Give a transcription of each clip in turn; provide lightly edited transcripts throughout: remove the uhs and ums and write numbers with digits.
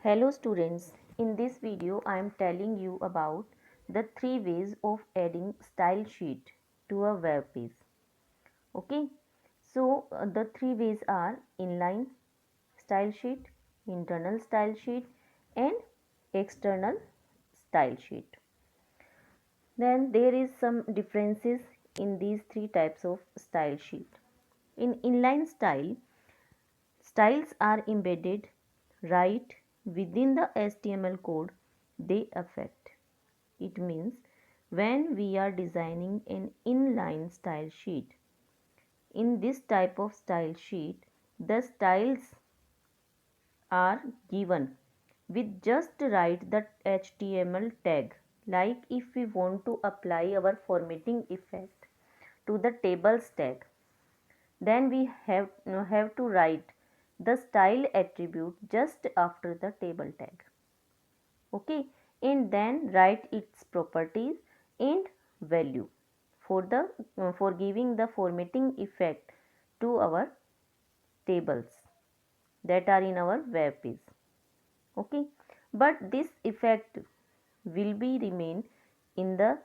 Hello students, in this video I am telling you about the three ways of adding style sheet to a web page. Okay, so the three ways are inline style sheet, internal style sheet and external style sheet. Then there is some differences in these three types of style sheet. In inline style, styles are embedded right within the HTML code they affect. It means when we are designing an inline style sheet, in this type of style sheet, the styles are given with just write the HTML tag. Like if we want to apply our formatting effect to the tables tag, then we have to write the style attribute just after the table tag. Okay, and then write its properties and value for giving the formatting effect to our tables that are in our web page. Okay, but this effect will be remain in the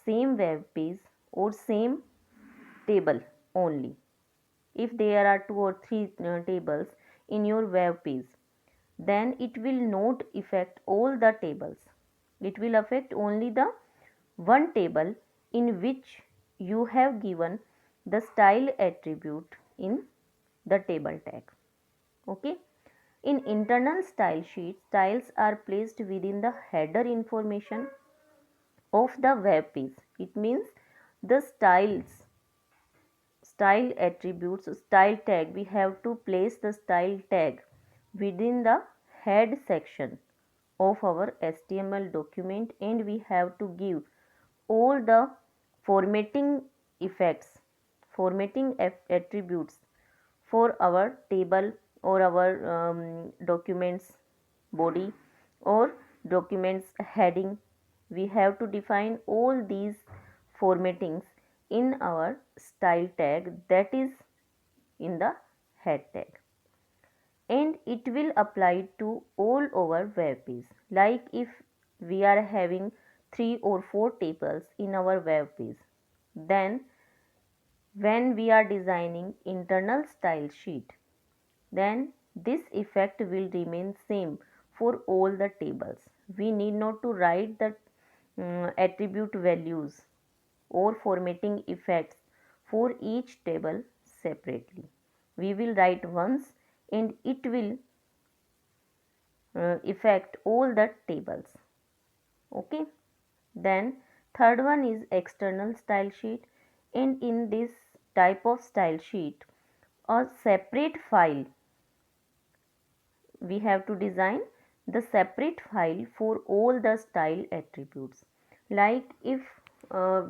same web page or same table only. If there are two or three tables in your web page, then it will not affect all the tables. It will affect only the one table in which you have given the style attribute in the table tag. Okay. In internal style sheet, styles are placed within the header information of the web page. It means the style attributes, style tag, we have to place the style tag within the head section of our HTML document, and we have to give all the formatting effects, formatting attributes for our table or our documents body or documents heading. We have to define all these formattings in our style tag, that is in the head tag, and it will apply to all our web page. Like if we are having 3 or 4 tables in our web page, then when we are designing internal style sheet, then this effect will remain same for all the tables. We need not to write the attribute values or formatting effects for each table separately. We will write once and it will affect all the tables. Okay. Then third one is external style sheet, and in this type of style sheet, a separate file, we have to design the separate file for all the style attributes. Like if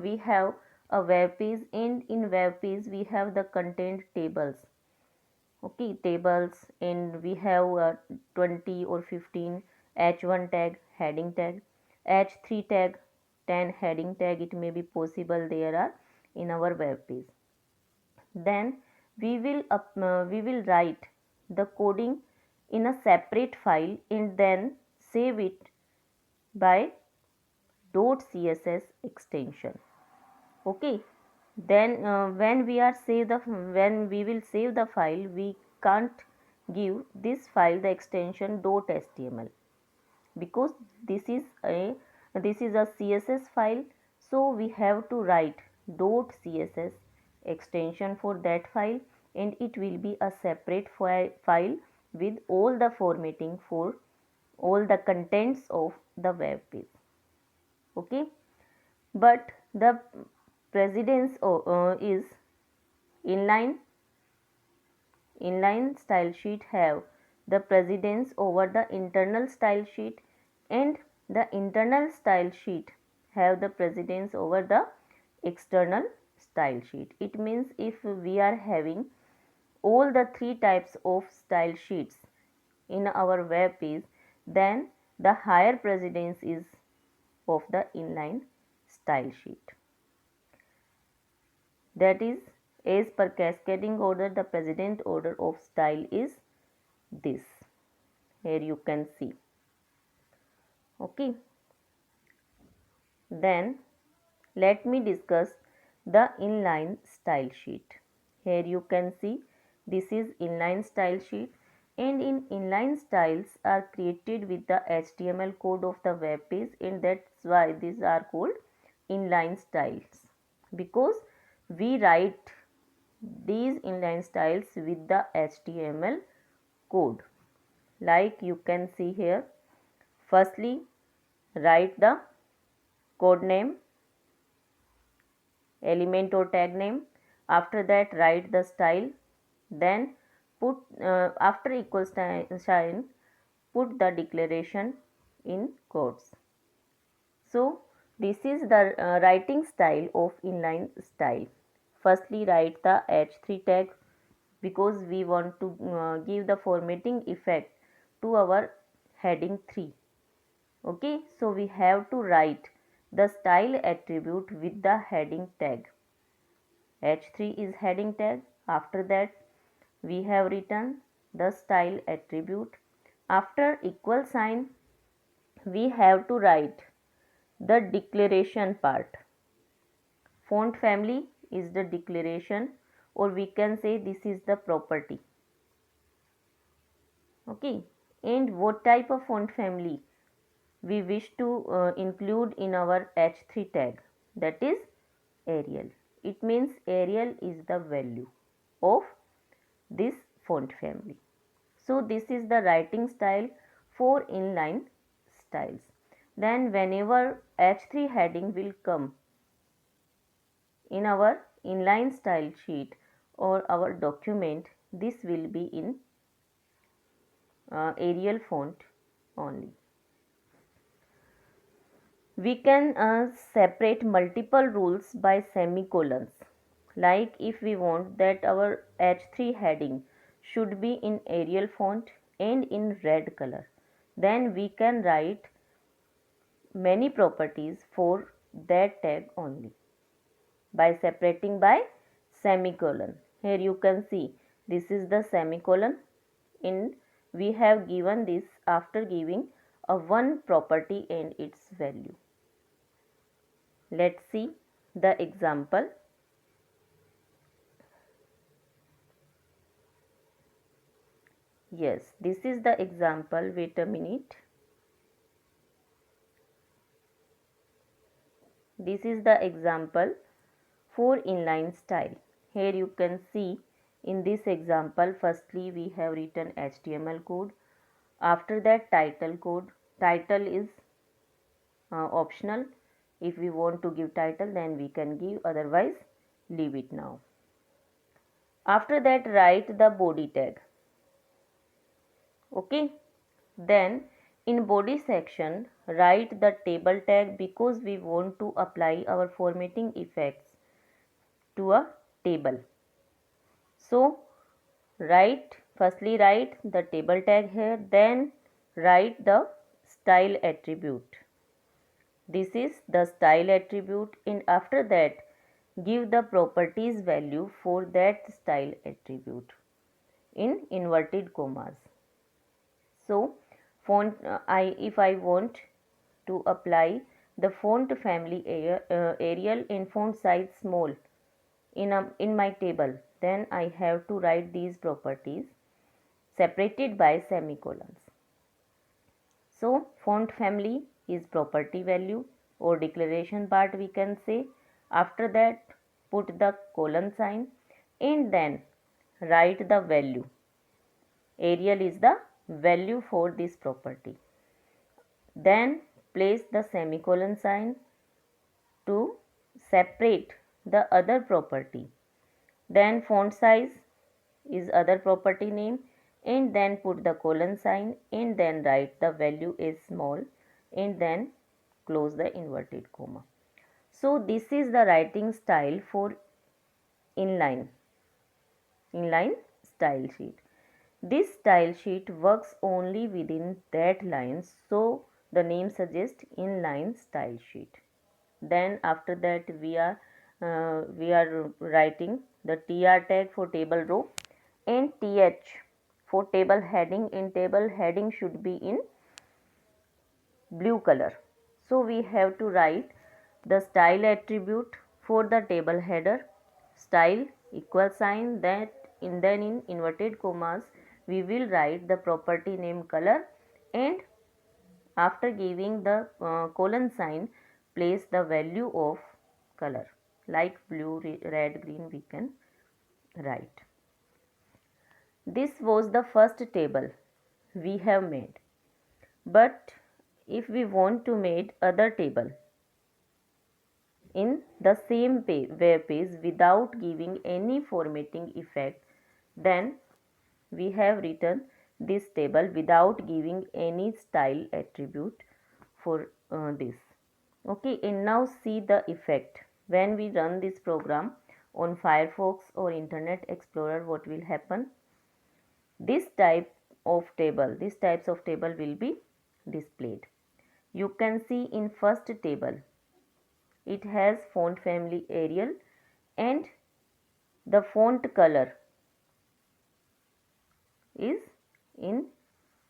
we have a web page, and in web page we have the content tables. Okay, tables, and we have 20 or 15 h1 tag, heading tag, h3 tag, 10 heading tag, it may be possible there are in our web page. Then we will write the coding in a separate file and then save it by .css extension. Okay, then when we will save the file, we can't give this file the extension .html, because this is a css file, so we have to write .css extension for that file, and it will be a separate file with all the formatting for all the contents of the web page. Okay, but the precedence is inline style sheet have the precedence over the internal style sheet, and the internal style sheet have the precedence over the external style sheet. It means if we are having all the three types of style sheets in our web page, then the higher precedence is of the inline style sheet. That is, as per cascading order, the precedent order of style is this. Here you can see. Okay. Then let me discuss the inline style sheet. Here you can see this is inline style sheet, and in inline styles are created with the HTML code of the web page, and that's why these are called inline styles, because we write these inline styles with the HTML code. Like you can see here, firstly write the code name, element or tag name. After that write the style, then put after equal sign put the declaration in quotes. So this is the writing style of inline style. Firstly write the h3 tag, because we want to give the formatting effect to our heading 3. Okay, so we have to write the style attribute with the heading tag. H3 is heading tag. After that we have written the style attribute. After equal sign we have to write the declaration part. Font family is the declaration, or we can say this is the property. Okay, and what type of font family we wish to include in our H3 tag, that is Arial. It means Arial is the value of this font family. So this is the writing style for inline styles. Then whenever H3 heading will come in our inline style sheet or our document, this will be in Arial font only. We can separate multiple rules by semicolons. Like if we want that our H3 heading should be in Arial font and in red color, then we can write many properties for that tag only by separating by semicolon. Here you can see this is the semicolon, and we have given this after giving a one property and its value. Let's see the example. Yes, this is the example. Wait a minute. This is the example for inline style. Here you can see in this example, firstly we have written HTML code. After that title code. Title is optional. If we want to give title, then we can give, otherwise leave it now. After that write the body tag. Okay, then in body section write the table tag, because we want to apply our formatting effects to a table. So firstly write the table tag here, then write the style attribute. This is the style attribute, and after that give the properties value for that style attribute in inverted commas. So font if I want to apply the font family Arial and font size small in my table, then I have to write these properties separated by semicolons. So font family is property value or declaration part, we can say. After that put the colon sign and then write the value. Arial is the value for this property. Then place the semicolon sign to separate the other property. Then font size is other property name, and then put the colon sign and then write the value is small and then close the inverted comma. So this is the writing style for inline style sheet. This style sheet works only within that line, so the name suggests inline style sheet. Then after that we are writing the tr tag for table row and th for table heading, in table heading should be in blue color. So we have to write the style attribute for the table header, style equal sign, that then in inverted commas we will write the property name color, and after giving the colon sign place the value of color like blue, red, green we can write. This was the first table we have made. But if we want to make other table in the same web page without giving any formatting effect, then we have written this table without giving any style attribute for this. Okay, and now see the effect. When we run this program on Firefox or Internet Explorer, what will happen? These types of table will be displayed. You can see in first table it has font family Arial and the font color is in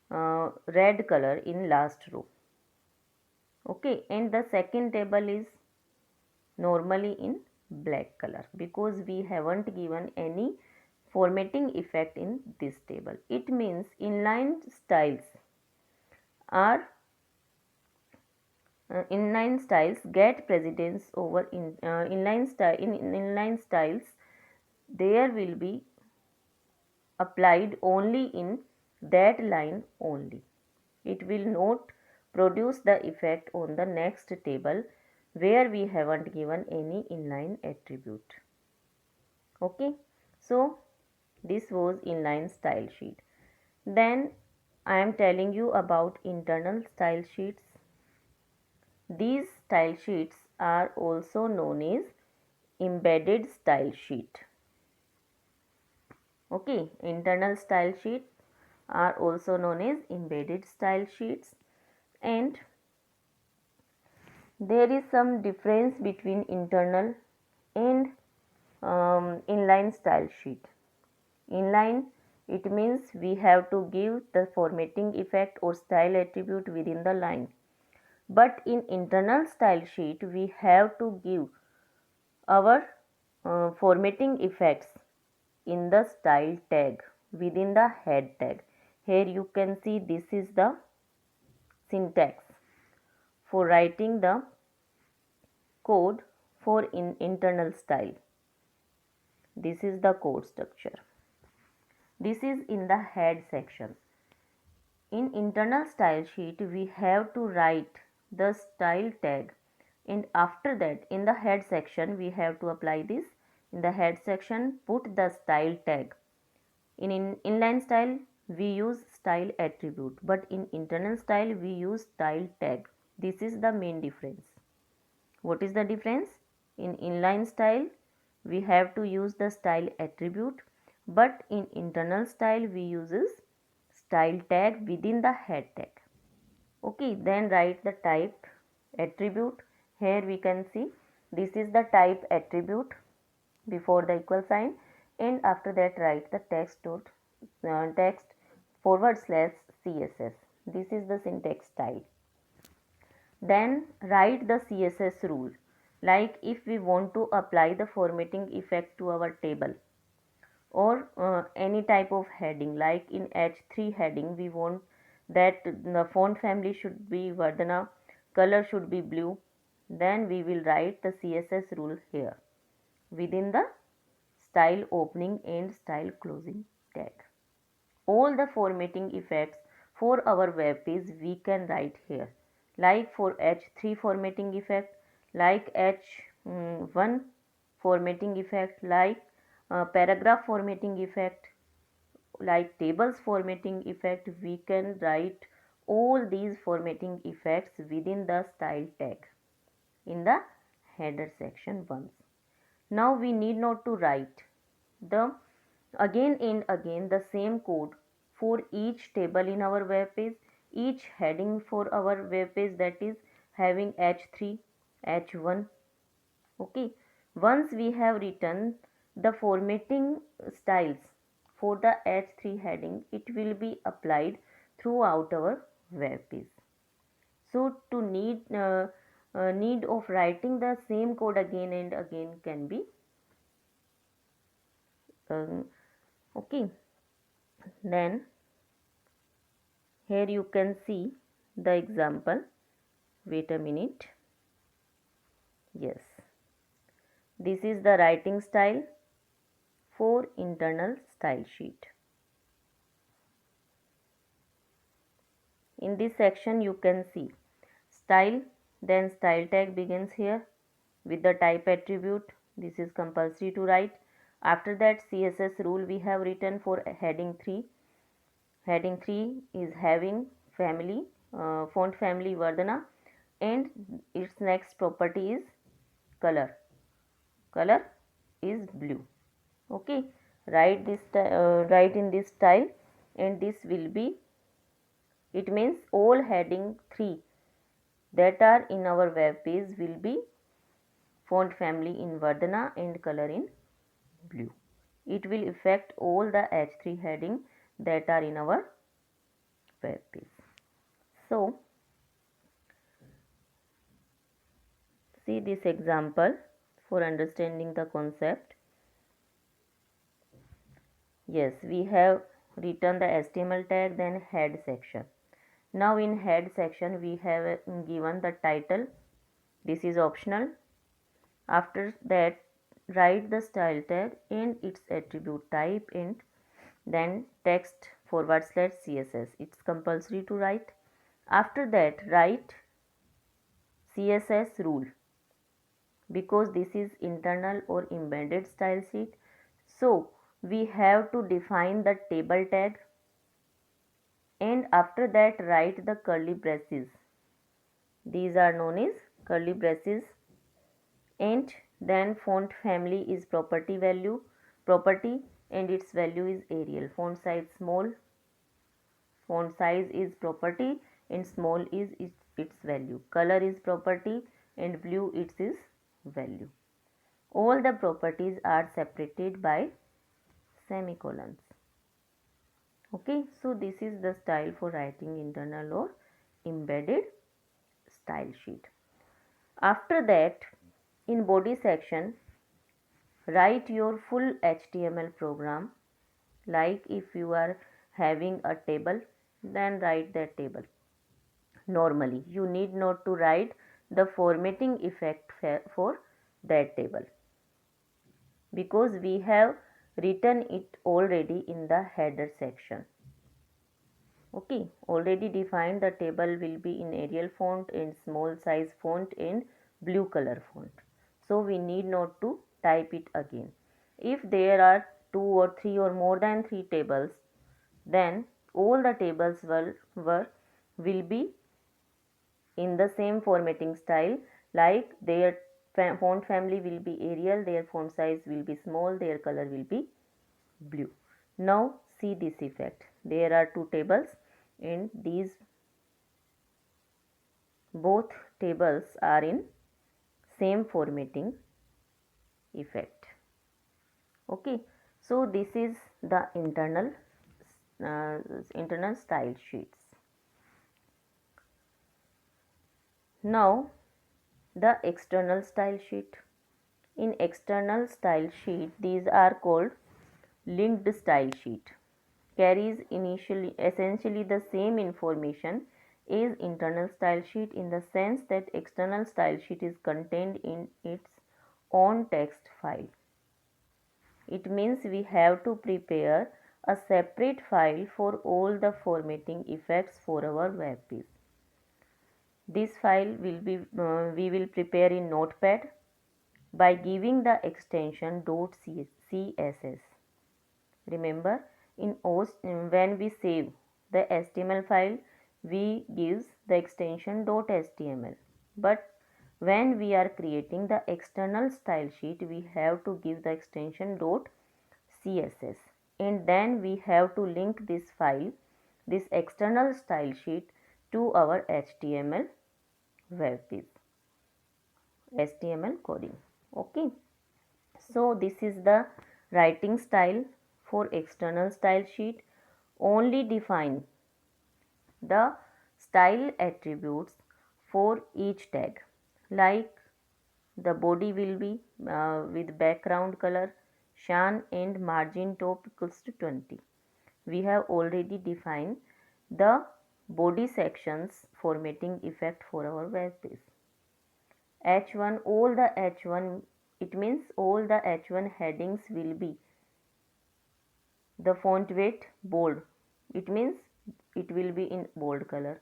red color in last row. Okay, and the second table is normally in black color because we haven't given any formatting effect in this table. It means are inline styles get precedence over inline styles. There will be applied only in that line only. It will not produce the effect on the next table where we haven't given any inline attribute. Okay, so this was inline style sheet. Then I am telling you about internal style sheets. These style sheets are also known as embedded style sheet. Okay, internal style sheets are also known as embedded style sheets, and there is some difference between internal and inline style sheet. Inline, it means we have to give the formatting effect or style attribute within the line. But in internal style sheet, we have to give our formatting effects in the style tag within the head tag. Here you can see this is the syntax for writing the code for internal style. This is the code structure. This is in the head section. In internal style sheet we have to write the style tag, and after that in the head section we have to apply this. In the head section put the style tag. In inline style we use style attribute, but in internal style we use style tag. This is the main difference. What is the difference? In inline style we have to use the style attribute, but in internal style we uses style tag within the head tag. Okay, then write the type attribute. Here we can see this is the type attribute before the equal sign, and after that write the text /css. This is the syntax style. Then write the CSS rule, like if we want to apply the formatting effect to our table or any type of heading, like in H3 heading we want that the font family should be Vardhana, color should be blue, then we will write the CSS rule here within the style opening and style closing tag. All the formatting effects for our web page we can write here, like for H3 formatting effect, like H1 formatting effect, like paragraph formatting effect, like tables formatting effect. We can write all these formatting effects within the style tag in the header section once. Now we need not to write the again and again the same code for each table in our web page, each heading for our web page, that is having H3, H1. Okay, once we have written the formatting styles for the H3 heading, it will be applied throughout our web page. So to need of writing the same code again and again can be okay. Then here you can see the example. Wait a minute. Yes, this is the writing style for internal style sheet. In this section you can see style, then style tag begins here with the type attribute. This is compulsory to write. After that, CSS rule we have written for heading 3. Heading 3 is having family, font family Vardhana, and its next property is color. Color is blue. Okay, write in this style, and this will be, it means all heading 3 that are in our web page will be font family in Vardhana and color in blue. It will affect all the H3 heading that are in our web page. So see this example for understanding the concept. Yes, we have written the HTML tag, then head section. Now in head section we have given the title. This is optional. After that, write the style tag and its attribute type, and then text /CSS. It's compulsory to write. After that, write CSS rule, because this is internal or embedded style sheet. So we have to define the table tag, and after that write the curly braces. These are known as curly braces. And then font family is property, and its value is Arial. Font size small, font size is property, and small is its value. Color is property, and blue its is value. All the properties are separated by semicolons. Okay, so this is the style for writing internal or embedded style sheet. After that, in body section, write your full HTML program. Like if you are having a table, then write that table. Normally, you need not to write the formatting effect for that table, because we have written it already in the header section. Okay, already defined the table will be in Arial font and small size font and blue color font. So we need not to type it again. If there are 2 or 3 or more than 3 tables, then all the tables will be in the same formatting style, like their font family will be Arial, their font size will be small, their color will be blue. Now see this effect. There are 2 tables, and these both tables are in same formatting effect. Okay, so this is the internal style sheets. Now the external style sheet. In external style sheet, these are called linked style sheet. Carries essentially the same information as internal style sheet, in the sense that external style sheet is contained in its own text file. It means we have to prepare a separate file for all the formatting effects for our web page. This file will be we will prepare in Notepad by giving the extension .css. Remember, when we save the HTML file, we use the extension .html. But when we are creating the external style sheet, we have to give the extension .css, and then we have to link this file, this external style sheet, to our HTML web page, HTML coding. Okay, so this is the writing style for external style sheet, only define the style attributes for each tag. Like the body will be with background color cyan and margin top equals to 20. We have already defined the body sections formatting effect for our web page. H1, all the H1, it means all the H1 headings will be the font weight bold. It means it will be in bold color.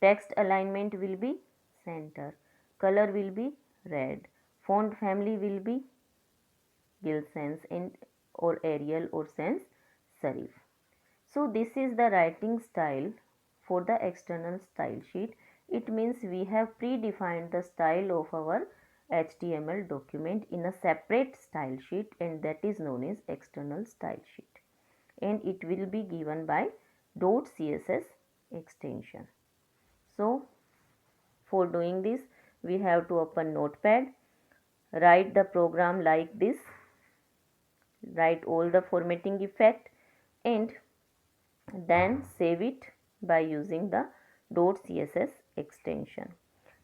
Text alignment will be center. Color will be red. Font family will be Gill Sans and or Arial or Sans Serif. So this is the writing style for the external style sheet. It means we have predefined the style of our HTML document in a separate style sheet, and that is known as external style sheet, and it will be given by .css extension. So for doing this, we have to open Notepad, write the program like this, write all the formatting effect, and then save it by using the .css extension.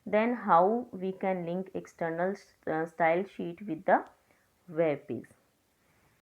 Then how we can link external style sheet with the web page.